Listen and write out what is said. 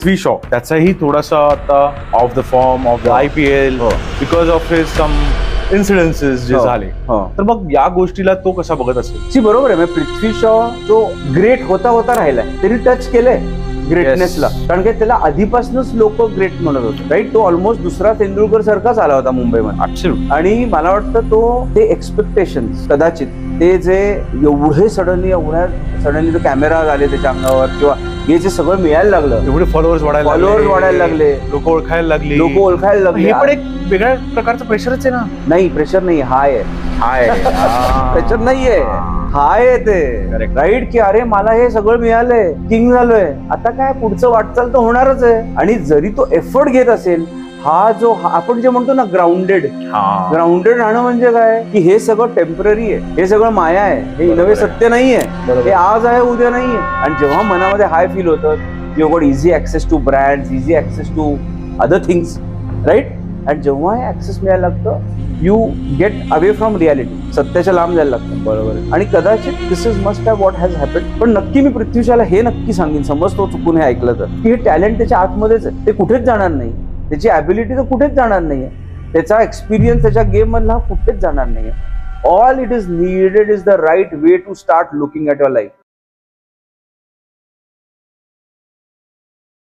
पृथ्वी शॉ त्याचाही थोडासा आता of the form of the IPL because of his some incidences जे झाले. तर मग या गोष्टीला तो कसा बघत असेल? बरोबर आहे. पृथ्वी शॉ जो ग्रेट होता राहिलाय तरी टच केलंय ग्रेटनेसला. कारण की त्याला आधीपासूनच लोक ग्रेट म्हणत होते, राईट. तो ऑलमोस्ट दुसरा तेंडुलकर सारखाच आला होता मुंबईमध्ये. आणि मला वाटतं ते एक्सपेक्टेशन कदाचित ते जे एवढ्या सडनली कॅमेरा आले त्याच्या अंगावर किंवा हे जे सगळं मिळायला लागलं, एवढे फॉलोअर्स वाढायला लागले, लोक ओळखायला लागले. हे पण एक वेगळ्या प्रकारचं प्रेशरच आहे ना? नाही, प्रेशर नाही, हाय आहे. प्रेशर नाहीये, हाय आहे ते, राईट. की अरे मला हे सगळं मिळालंय, किंग झालोय, आता काय पुढचं वाटचाल तर होणारच आहे. आणि जरी तो एफर्ट घेत असेल, हा जो आपण जे म्हणतो ना ग्राउंडेड राहणं म्हणजे काय, की हे सगळं टेम्पररी आहे, हे सगळं माया आहे, हे नवे सत्य नाहीये, हे आज आहे उद्या नाहीये. आणि जेव्हा मनामध्ये हाय फील होतं, you got easy access to brands, easy access to other things, right. आणि जेव्हा हे ऍक्सेस मिळायला लागतं, you get away from reality, सत्याच्या लांब जायला लागतं. बरोबर. आणि कदाचित this is must have what has happened. पण नक्की मी पृथ्वीशाला हे नक्की सांगेन, समज तो चुकून हे ऐकलं तर, की हे टॅलेंट त्याच्या आतमध्येच आहे, ते कुठेच जाणार नाही. त्याची ॲबिलिटी तर कुठेच जाणार नाहीये, त्याचा एक्सपिरियन्स त्याच्या गेम मधला कुठेच जाणार नाहीये. All it is needed is the right way to start looking at your life.